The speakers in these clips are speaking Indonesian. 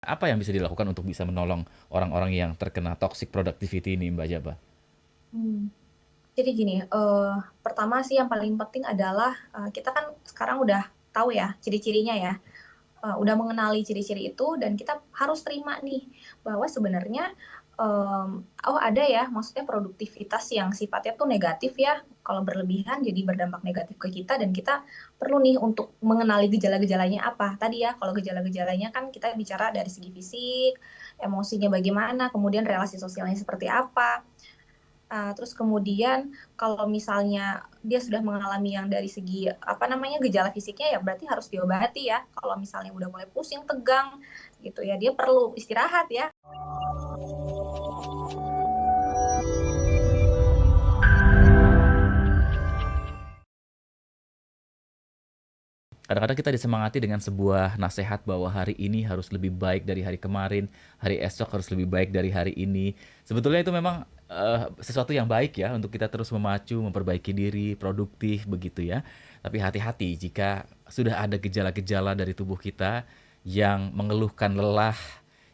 Apa yang bisa dilakukan untuk bisa menolong orang-orang yang terkena toxic productivity ini, Mbak Jaba? Hmm. Jadi gini, pertama sih yang paling penting adalah kita kan sekarang udah tahu ya ciri-cirinya ya, udah mengenali ciri-ciri itu dan kita harus terima nih bahwa sebenarnya oh ada ya, maksudnya produktivitas yang sifatnya tuh negatif ya, kalau berlebihan jadi berdampak negatif ke kita dan kita perlu nih untuk mengenali gejala-gejalanya apa. Tadi ya, kalau gejala-gejalanya kan kita bicara dari segi fisik, emosinya bagaimana, kemudian relasi sosialnya seperti apa. Terus kemudian kalau misalnya dia sudah mengalami yang dari segi apa namanya gejala fisiknya ya berarti harus diobati ya. Kalau misalnya udah mulai pusing, tegang gitu ya, dia perlu istirahat ya. Kadang-kadang kita disemangati dengan sebuah nasihat bahwa hari ini harus lebih baik dari hari kemarin, hari esok harus lebih baik dari hari ini. Sebetulnya itu memang sesuatu yang baik ya untuk kita terus memacu, memperbaiki diri, produktif begitu ya. Tapi hati-hati jika sudah ada gejala-gejala dari tubuh kita yang mengeluhkan lelah,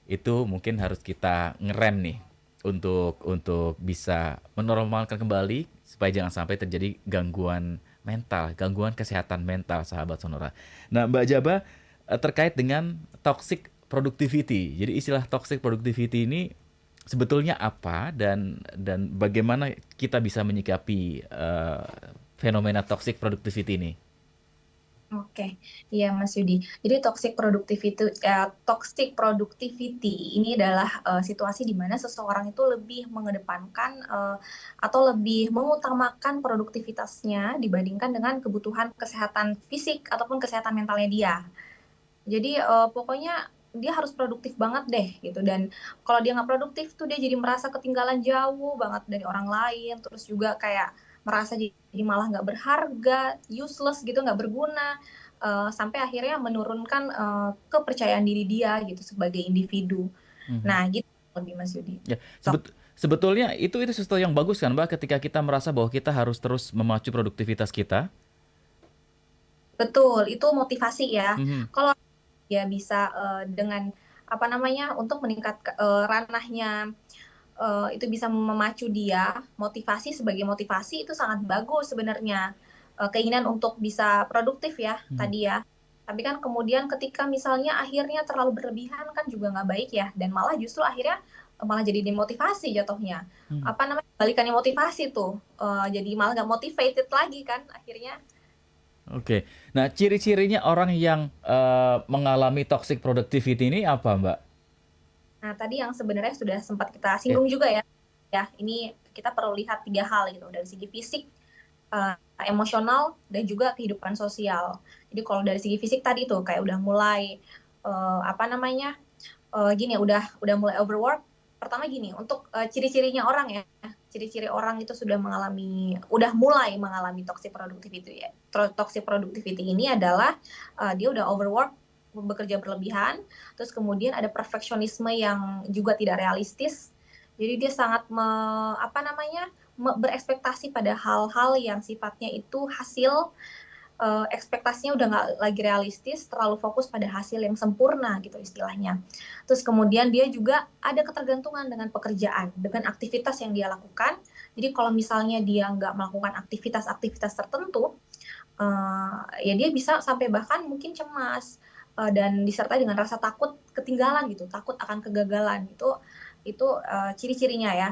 itu mungkin harus kita ngerem nih untuk bisa menormalkan kembali supaya jangan sampai terjadi gangguan mental, gangguan kesehatan mental sahabat Sonora. Nah, Mbak Jaba terkait dengan toxic productivity. Jadi istilah toxic productivity ini sebetulnya apa dan bagaimana kita bisa menyikapi fenomena toxic productivity ini? Oke, iya Mas Yudi. Jadi toxic productivity ini adalah situasi di mana seseorang itu lebih mengedepankan atau lebih mengutamakan produktivitasnya dibandingkan dengan kebutuhan kesehatan fisik ataupun kesehatan mentalnya dia. Jadi pokoknya dia harus produktif banget deh gitu. Dan kalau dia nggak produktif tuh dia jadi merasa ketinggalan jauh banget dari orang lain. Terus juga kayak merasa jadi malah nggak berharga, useless gitu, nggak berguna. Sampai akhirnya menurunkan kepercayaan diri dia gitu sebagai individu. Mhm. Nah gitu lebih Mas Yudi. Ya, Tok. sebetulnya itu sesuatu yang bagus kan, Mbak, ketika kita merasa bahwa kita harus terus memacu produktivitas kita. Betul, itu motivasi ya. Mhm. Kalau dia bisa dengan apa namanya untuk meningkatkan ranahnya itu bisa memacu dia, motivasi sebagai motivasi itu sangat bagus sebenarnya. Keinginan untuk bisa produktif ya Mhm. tadi ya. Tapi kan kemudian ketika misalnya akhirnya terlalu berlebihan kan juga nggak baik ya. Dan malah justru akhirnya malah jadi demotivasi jatuhnya. Mhm. Apa namanya, balikannya motivasi tuh. Jadi malah nggak motivated lagi kan akhirnya. Oke. Nah, ciri-cirinya orang yang mengalami toxic productivity ini apa, Mbak? Nah tadi yang sebenarnya sudah sempat kita Ya. singgung juga ya. Ya, ini kita perlu lihat tiga hal gitu dari segi fisik, eh, emosional dan juga kehidupan sosial. Jadi kalau dari segi fisik tadi tuh kayak udah mulai apa namanya gini ya, udah mulai overwork. Pertama gini, untuk ciri-cirinya orang ya, ciri-ciri orang itu udah mulai mengalami toxic productivity ya. Toxic productivity ini adalah dia udah overwork, bekerja berlebihan, terus kemudian ada perfeksionisme yang juga tidak realistis. Jadi dia sangat apa namanya berekspektasi pada hal-hal yang sifatnya itu hasil, ekspektasinya udah nggak lagi realistis, terlalu fokus pada hasil yang sempurna gitu istilahnya. Terus kemudian dia juga ada ketergantungan dengan pekerjaan, dengan aktivitas yang dia lakukan. Jadi kalau misalnya dia nggak melakukan aktivitas-aktivitas tertentu, ya dia bisa sampai bahkan mungkin cemas, dan disertai dengan rasa takut ketinggalan gitu, takut akan kegagalan. Itu ciri-cirinya ya.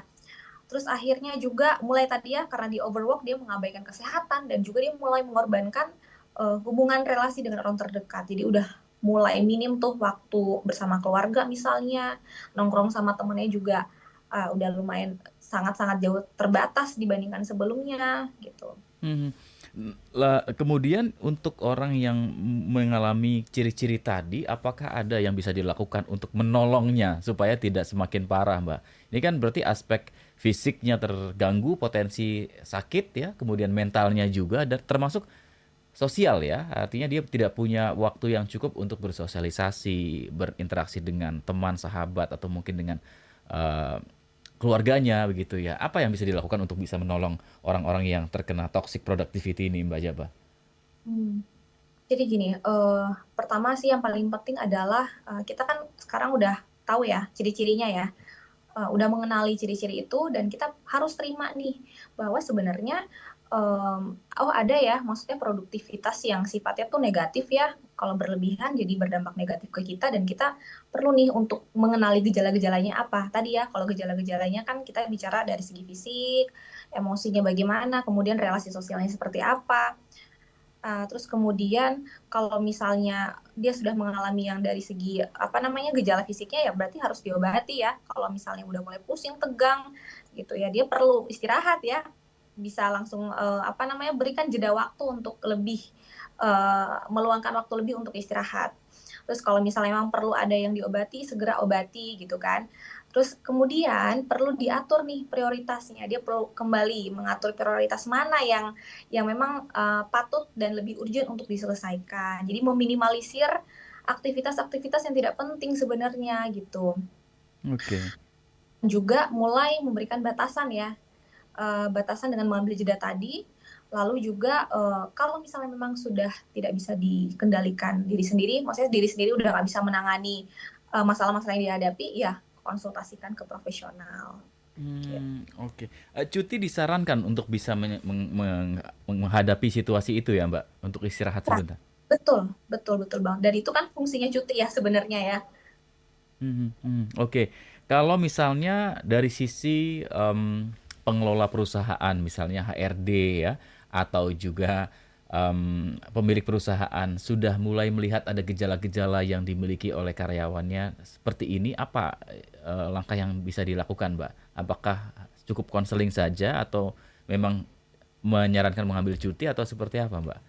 Terus akhirnya juga mulai tadi ya karena di overwork dia mengabaikan kesehatan dan juga dia mulai mengorbankan hubungan relasi dengan orang terdekat. Jadi udah mulai minim tuh waktu bersama keluarga misalnya, nongkrong sama temennya juga udah lumayan sangat-sangat jauh terbatas dibandingkan sebelumnya gitu. Mhm. Lah, kemudian untuk orang yang mengalami ciri-ciri tadi, apakah ada yang bisa dilakukan untuk menolongnya supaya tidak semakin parah, Mbak? Ini kan berarti aspek fisiknya terganggu, potensi sakit ya, kemudian mentalnya juga, dan termasuk sosial ya. Artinya dia tidak punya waktu yang cukup untuk bersosialisasi, berinteraksi dengan teman, sahabat, atau mungkin dengan eh, keluarganya begitu ya. Apa yang bisa dilakukan untuk bisa menolong orang-orang yang terkena toxic productivity ini, Mbak Jaba? Hmm. Jadi gini, pertama sih yang paling penting adalah, kita kan sekarang udah tahu ya ciri-cirinya ya, udah mengenali ciri-ciri itu dan kita harus terima nih bahwa sebenarnya, oh ada ya maksudnya produktivitas yang sifatnya tuh negatif ya, kalau berlebihan jadi berdampak negatif ke kita dan kita perlu nih untuk mengenali gejala-gejalanya apa. Tadi ya kalau gejala-gejalanya kan kita bicara dari segi fisik, emosinya bagaimana, kemudian relasi sosialnya seperti apa. Terus kemudian kalau misalnya dia sudah mengalami yang dari segi, apa namanya, gejala fisiknya ya berarti harus diobati ya. Kalau misalnya udah mulai pusing, tegang, gitu ya, dia perlu istirahat ya. Bisa langsung, apa namanya, berikan jeda waktu untuk lebih, meluangkan waktu lebih untuk istirahat. Terus kalau misalnya memang perlu ada yang diobati, segera obati gitu kan. Terus kemudian perlu diatur nih prioritasnya, dia perlu kembali mengatur prioritas mana yang memang, patut dan lebih urgent untuk diselesaikan. Jadi meminimalisir aktivitas-aktivitas yang tidak penting sebenarnya gitu. Oke. Juga mulai memberikan batasan ya, batasan dengan mengambil jeda tadi, lalu juga, kalau misalnya memang sudah tidak bisa dikendalikan diri sendiri, maksudnya diri sendiri udah nggak bisa menangani, masalah-masalah yang dihadapi, ya konsultasikan ke profesional, gitu. Oke. Cuti disarankan untuk bisa menghadapi situasi itu ya, Mbak? Untuk istirahat Ya, sebentar? betul betul betul Bang, dan itu kan fungsinya cuti ya sebenarnya ya. Oke. Kalau misalnya dari sisi, pengelola perusahaan, misalnya HRD ya, atau juga, pemilik perusahaan sudah mulai melihat ada gejala-gejala yang dimiliki oleh karyawannya seperti ini, apa, langkah yang bisa dilakukan, Mbak? Apakah cukup konseling saja atau memang menyarankan mengambil cuti atau seperti apa, Mbak?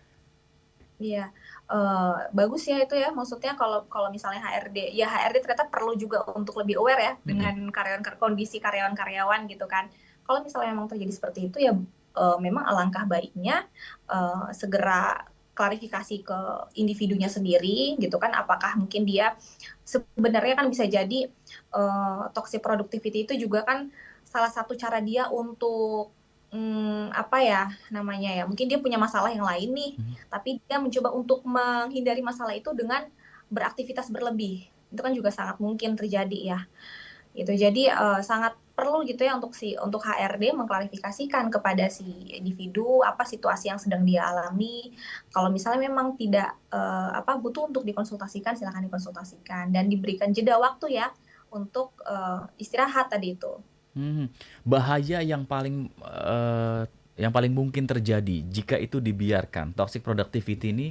Iya, bagus ya itu ya, maksudnya kalau kalau misalnya HRD, ya HRD ternyata perlu juga untuk lebih aware ya Mhm. dengan kondisi karyawan-karyawan gitu kan. Kalau misalnya memang terjadi seperti itu ya, memang alangkah baiknya, segera klarifikasi ke individunya sendiri gitu kan, apakah mungkin dia sebenarnya kan bisa jadi, toxic productivity itu juga kan salah satu cara dia untuk, apa ya namanya ya, mungkin dia punya masalah yang lain nih, Mhm. tapi dia mencoba untuk menghindari masalah itu dengan beraktivitas berlebih. Itu kan juga sangat mungkin terjadi ya, gitu. Jadi, sangat perlu gitu ya untuk HRD mengklarifikasikan kepada si individu apa situasi yang sedang dia alami. Kalau misalnya memang tidak, apa, butuh untuk dikonsultasikan, silakan dikonsultasikan dan diberikan jeda waktu ya untuk, istirahat tadi itu. Mhm. Bahaya yang paling mungkin terjadi jika itu dibiarkan, toxic productivity ini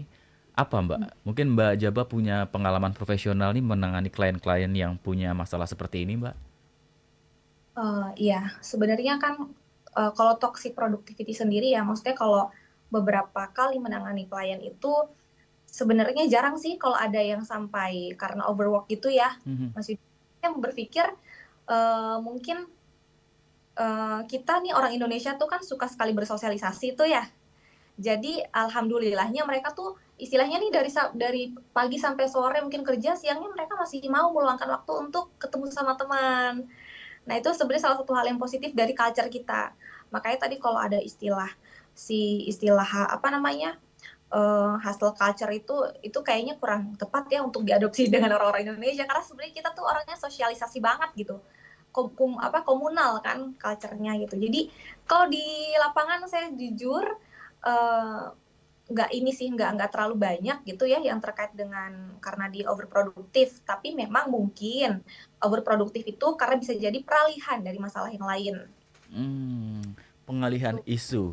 apa, Mbak? Mungkin Mbak Jaba punya pengalaman profesional nih menangani klien-klien yang punya masalah seperti ini, Mbak? Iya, sebenarnya kan, kalau toxic productivity sendiri ya, maksudnya kalau beberapa kali menangani klien itu, sebenarnya jarang sih kalau ada yang sampai karena overwork gitu ya. Mhm. Masih yang berpikir, mungkin, kita nih orang Indonesia tuh kan suka sekali bersosialisasi tuh ya. Jadi alhamdulillahnya mereka tuh istilahnya nih dari pagi sampai sore mungkin kerja, siangnya mereka masih mau meluangkan waktu untuk ketemu sama teman. Nah, itu sebenarnya salah satu hal yang positif dari culture kita. Makanya tadi kalau ada istilah apa namanya, hustle culture itu kayaknya kurang tepat ya untuk diadopsi dengan orang-orang Indonesia, karena sebenarnya kita tuh orangnya sosialisasi banget gitu, komunal kan culture-nya gitu. Jadi kalau di lapangan saya jujur, eee, nggak ini sih, nggak terlalu banyak gitu ya yang terkait dengan karena dia overproduktif, tapi memang mungkin overproduktif itu karena bisa jadi peralihan dari masalah yang lain, Mmm, Pengalihan gitu. isu.